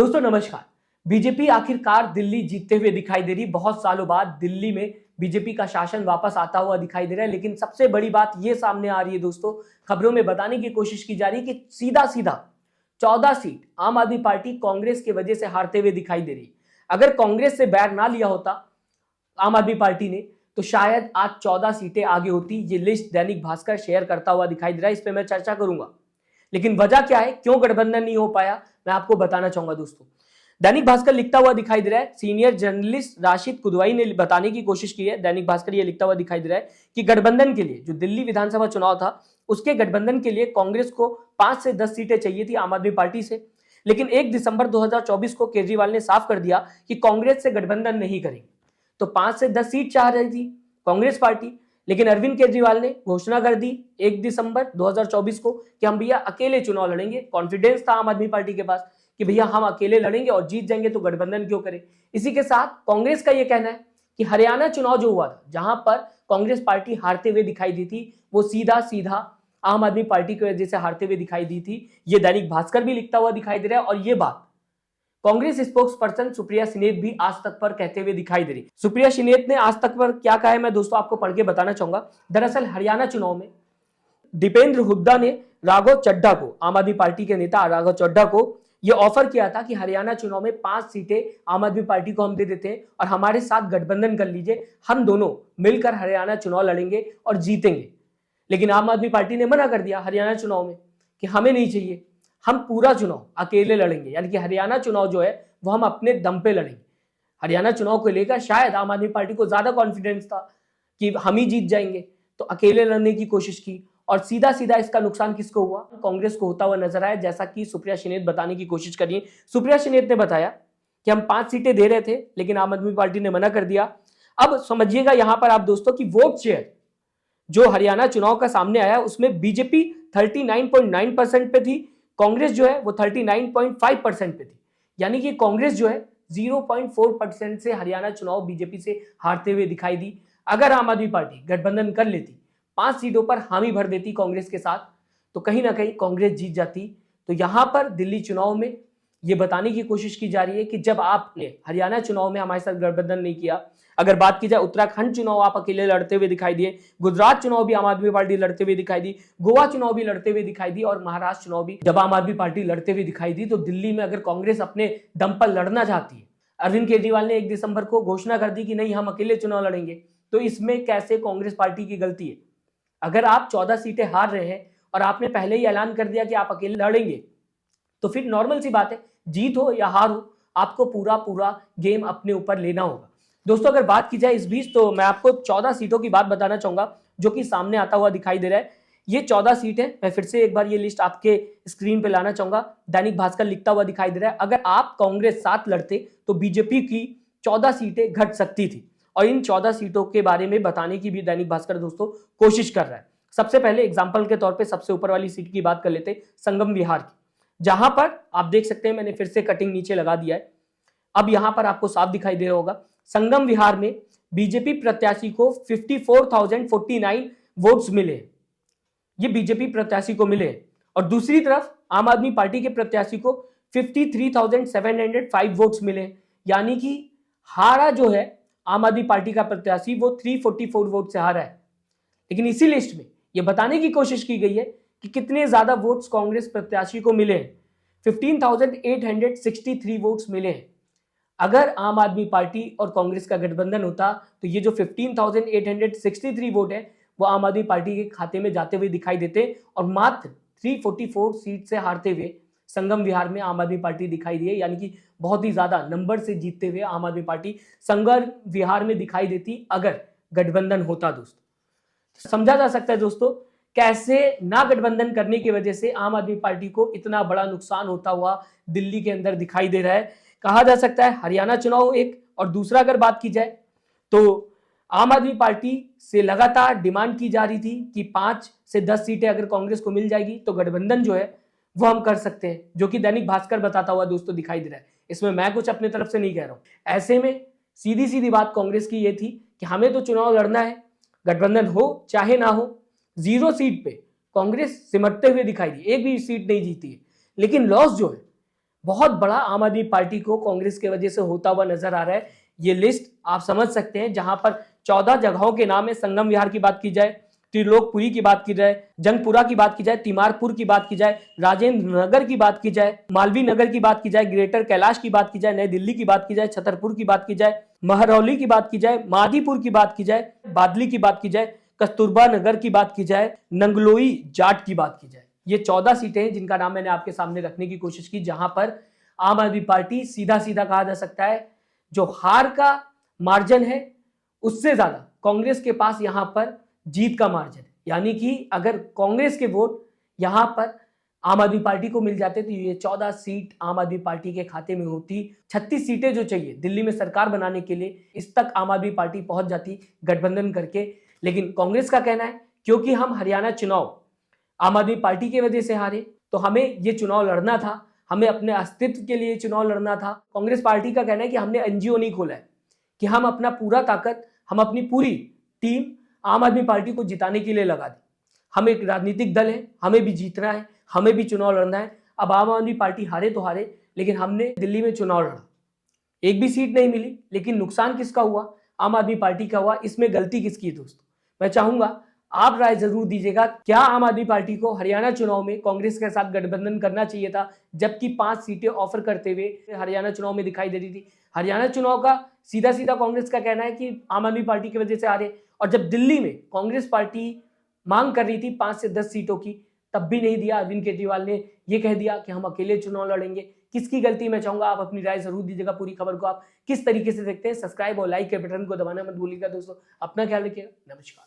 दोस्तों नमस्कार। बीजेपी आखिरकार दिल्ली जीतते हुए दिखाई दे रही। बहुत सालों बाद दिल्ली में बीजेपी का शासन वापस आता हुआ दिखाई दे रहा है। लेकिन सबसे बड़ी बात यह सामने आ रही है दोस्तों, खबरों में बताने की कोशिश की जा रही है कि सीधा सीधा 14 सीट आम आदमी पार्टी कांग्रेस की वजह से हारते हुए दिखाई दे रही। अगर कांग्रेस से बैर ना लिया होता आम आदमी पार्टी ने तो शायद आज 14 सीटें आगे होती। ये लिस्ट दैनिक भास्कर शेयर करता हुआ दिखाई दे रहा है, इस पर मैं चर्चा करूंगा। लेकिन वजह क्या है, क्यों गठबंधन नहीं हो पाया, मैं आपको बताना चाहूंगा दोस्तों। दैनिक भास्कर लिखता हुआ दिखाई दे रहा है, सीनियर जर्नलिस्ट राशिद कुदवाई ने बताने की कोशिश की है। दैनिक भास्कर ये लिखता हुआ दिखाई दे रहा है कि गठबंधन के लिए जो दिल्ली विधानसभा चुनाव था उसके गठबंधन के लिए कांग्रेस को 5 से 10 सीटें चाहिए थी आम आदमी पार्टी से। लेकिन 1 दिसंबर 2024 को केजरीवाल ने साफ कर दिया कि कांग्रेस से गठबंधन नहीं करेंगे। तो 5 से 10 सीट चाह रही थी कांग्रेस पार्टी, लेकिन अरविंद केजरीवाल ने घोषणा कर दी 1 दिसंबर 2024 को कि हम भैया अकेले चुनाव लड़ेंगे। कॉन्फिडेंस था आम आदमी पार्टी के पास कि भैया हम अकेले लड़ेंगे और जीत जाएंगे, तो गठबंधन क्यों करें। इसी के साथ कांग्रेस का यह कहना है कि हरियाणा चुनाव जो हुआ था, जहां पर कांग्रेस पार्टी हारते हुए दिखाई दी थी, वो सीधा सीधा आम आदमी पार्टी की वजह से हारते हुए दिखाई दी थी। ये दैनिक भास्कर भी लिखता हुआ दिखाई दे रहा है और ये बात कांग्रेस स्पोक्स पर्सन सुप्रिया सिनेत भी आज तक पर कहते हुए दिखाई दे रही। सुप्रिया सिनेत ने आज तक पर क्या कहा है, मैं दोस्तों आपको पढ़ के बताना चाहूंगा। दरअसल हरियाणा चुनाव में दीपेंद्र हुड्डा ने राघव चड्ढा को, आम आदमी पार्टी के नेता राघव चड्ढा को यह ऑफर किया था कि हरियाणा चुनाव में 5 सीटें आम आदमी पार्टी को हम दे देते हैं और हमारे साथ गठबंधन कर लीजिए, हम दोनों मिलकर हरियाणा चुनाव लड़ेंगे और जीतेंगे। लेकिन आम आदमी पार्टी ने मना कर दिया हरियाणा चुनाव में कि हमें नहीं चाहिए, हम पूरा चुनाव अकेले लड़ेंगे। यानी कि हरियाणा चुनाव जो है वो हम अपने दम पे लड़ेंगे। हरियाणा चुनाव को लेकर शायद आम आदमी पार्टी को ज्यादा कॉन्फिडेंस था कि हम ही जीत जाएंगे, तो अकेले लड़ने की कोशिश की और सीधा सीधा इसका नुकसान किसको हुआ, कांग्रेस को होता हुआ नजर आया। जैसा कि सुप्रिया सिनेत बताने की कोशिश करिए। सुप्रिया सिनेत ने बताया कि हम 5 सीटें दे रहे थे लेकिन आम आदमी पार्टी ने मना कर दिया। अब समझिएगा यहां पर आप दोस्तों की वोट शेयर जो हरियाणा चुनाव का सामने आया उसमें बीजेपी 39.9% पे थी, कांग्रेस जो है वो 39.5% पे थी। यानी कि कांग्रेस जो है 0.4% से हरियाणा चुनाव बीजेपी से हारते हुए दिखाई दी। अगर आम आदमी पार्टी गठबंधन कर लेती, 5 सीटों पर हामी भर देती कांग्रेस के साथ, तो कहीं ना कहीं कांग्रेस जीत जाती। तो यहां पर दिल्ली चुनाव में यह बताने की कोशिश की जा रही है कि जब आपने हरियाणा चुनाव में हमारे साथ गठबंधन नहीं किया, अगर बात की जाए उत्तराखंड चुनाव आप अकेले लड़ते हुए दिखाई दिए, गुजरात चुनाव भी आम आदमी पार्टी लड़ते हुए दिखाई दी, गोवा चुनाव भी लड़ते हुए दिखाई दी और महाराष्ट्र चुनाव भी जब आम आदमी पार्टी लड़ते हुए दिखाई दी, तो दिल्ली में अगर कांग्रेस अपने दम पर लड़ना चाहती है, अरविंद केजरीवाल ने 1 दिसंबर को घोषणा कर दी कि नहीं हम अकेले चुनाव लड़ेंगे, तो इसमें कैसे कांग्रेस पार्टी की गलती है। अगर आप 14 सीटें हार रहे हैं और आपने पहले ही ऐलान कर दिया कि आप अकेले लड़ेंगे, तो फिर नॉर्मल सी बात है, जीत हो या हार हो, आपको पूरा पूरा गेम अपने ऊपर लेना होगा। दोस्तों अगर बात की जाए इस बीच, तो मैं आपको 14 सीटों की बात बताना चाहूंगा जो कि सामने आता हुआ दिखाई दे रहा है। ये 14 सीट है, मैं फिर से एक बार ये लिस्ट आपके स्क्रीन पे लाना चाहूंगा। दैनिक भास्कर लिखता हुआ दिखाई दे रहा है, अगर आप कांग्रेस साथ लड़ते तो बीजेपी की 14 सीटें घट सकती थी। और इन 14 सीटों के बारे में बताने की भी दैनिक भास्कर दोस्तों कोशिश कर रहा है। सबसे पहले एग्जाम्पल के तौर पर सबसे ऊपर वाली सीट की बात कर लेते, संगम विहार की, जहां पर आप देख सकते हैं मैंने फिर से कटिंग नीचे लगा दिया है। अब यहां पर आपको साफ दिखाई दे रहा होगा, संगम विहार में बीजेपी प्रत्याशी को 54,049 वोट्स मिले, ये बीजेपी प्रत्याशी को मिले। और दूसरी तरफ आम आदमी पार्टी के प्रत्याशी को 53,705 वोट्स मिले। यानी कि हारा जो है आम आदमी पार्टी का प्रत्याशी वो 344 वोट से हारा है। लेकिन इसी लिस्ट में यह बताने की कोशिश की गई है कि कितने ज्यादा वोट्स कांग्रेस प्रत्याशी को मिले हैं, 15,863 वोट्स मिले हैं। अगर आम आदमी पार्टी और कांग्रेस का गठबंधन होता तो ये जो 15,863 वोट है वो आम आदमी पार्टी के खाते में जाते हुए दिखाई देते और मात्र 344 सीट से हारते हुए संगम विहार में आम आदमी पार्टी दिखाई दी है। यानी कि बहुत ही ज्यादा नंबर से जीतते हुए आम आदमी पार्टी संगम विहार में दिखाई देती अगर गठबंधन होता। दोस्तों समझा जा सकता है दोस्तों कैसे ना गठबंधन करने की वजह से आम आदमी पार्टी को इतना बड़ा नुकसान होता हुआ दिल्ली के अंदर दिखाई दे रहा है। कहा जा सकता है हरियाणा चुनाव एक, और दूसरा अगर बात की जाए तो आम आदमी पार्टी से लगातार डिमांड की जा रही थी कि 5 से 10 सीटें अगर कांग्रेस को मिल जाएगी तो गठबंधन जो है वो हम कर सकते हैं, जो कि दैनिक भास्कर बताता हुआ दोस्तों दिखाई दे रहा है। इसमें मैं कुछ अपने तरफ से नहीं कह रहा हूं। ऐसे में सीधी सीधी बात कांग्रेस की ये थी कि हमें तो चुनाव लड़ना है, गठबंधन हो चाहे ना हो। 0 सीट पे कांग्रेस सिमटते हुए दिखाई दी, एक भी सीट नहीं जीती है। लेकिन लॉस जो है बहुत बड़ा आम आदमी पार्टी को कांग्रेस की वजह से होता हुआ नजर आ रहा है। ये लिस्ट आप समझ सकते हैं, जहां पर 14 जगहों के नाम है। संगम विहार की बात की जाए, त्रिलोकपुरी की बात की जाए, जंगपुरा की बात की जाए, तिमारपुर की बात की जाए, राजेंद्र नगर की बात की जाए, मालवीय नगर की बात की जाए, ग्रेटर कैलाश की बात की जाए, नई दिल्ली की बात की जाए, छतरपुर की बात की जाए, महरौली की बात की जाए, मादीपुर की बात की जाए, बादली की बात की जाए, कस्तूरबा नगर की बात की जाए, नंगलोई जाट की बात की जाए। ये 14 सीटें हैं जिनका नाम मैंने आपके सामने रखने की कोशिश की, जहां पर आम आदमी पार्टी सीधा सीधा कहा जा सकता है जो हार का मार्जिन है उससे ज्यादा कांग्रेस के पास यहां पर जीत का मार्जिन है। यानी कि अगर कांग्रेस के वोट यहां पर आम आदमी पार्टी को मिल जाते तो ये 14 सीट आम आदमी पार्टी के खाते में होती। 36 सीटें जो चाहिए दिल्ली में सरकार बनाने के लिए, इस तक आम आदमी पार्टी पहुंच जाती गठबंधन करके। लेकिन कांग्रेस का कहना है क्योंकि हम हरियाणा चुनाव आम आदमी पार्टी की वजह से हारे तो हमें ये चुनाव लड़ना था, हमें अपने अस्तित्व के लिए चुनाव लड़ना था। कांग्रेस पार्टी का कहना है कि हमने एनजीओ नहीं खोला है, कि हम अपना पूरा ताकत, हम अपनी पूरी टीम आम आदमी पार्टी को जिताने के लिए लगा दी। हम एक राजनीतिक दल है, हमें भी जीतना है, हमें भी चुनाव लड़ना है। अब आम आदमी पार्टी हारे तो हारे, लेकिन हमने दिल्ली में चुनाव लड़ा, एक भी सीट नहीं मिली, लेकिन नुकसान किसका हुआ? आम आदमी पार्टी का हुआ। इसमें गलती किसकी है दोस्तों? मैं चाहूंगा आप राय जरूर दीजिएगा। क्या आम आदमी पार्टी को हरियाणा चुनाव में कांग्रेस के साथ गठबंधन करना चाहिए था, जबकि 5 सीटें ऑफर करते हुए हरियाणा चुनाव में दिखाई दे रही थी? हरियाणा चुनाव का सीधा सीधा कांग्रेस का कहना है कि आम आदमी पार्टी की वजह से हारे, और जब दिल्ली में कांग्रेस पार्टी मांग कर रही थी 5 से 10 सीटों की, तब भी नहीं दिया। अरविंद केजरीवाल ने यह कह दिया कि हम अकेले चुनाव लड़ेंगे। किसकी गलती? मैं चाहूंगा आप अपनी राय जरूर दीजिएगा। पूरी खबर को आप किस तरीके से देखते हैं? सब्सक्राइब और लाइक के बटन को दबाना मत भूलिएगा दोस्तों। अपना ख्याल रखिएगा। नमस्कार।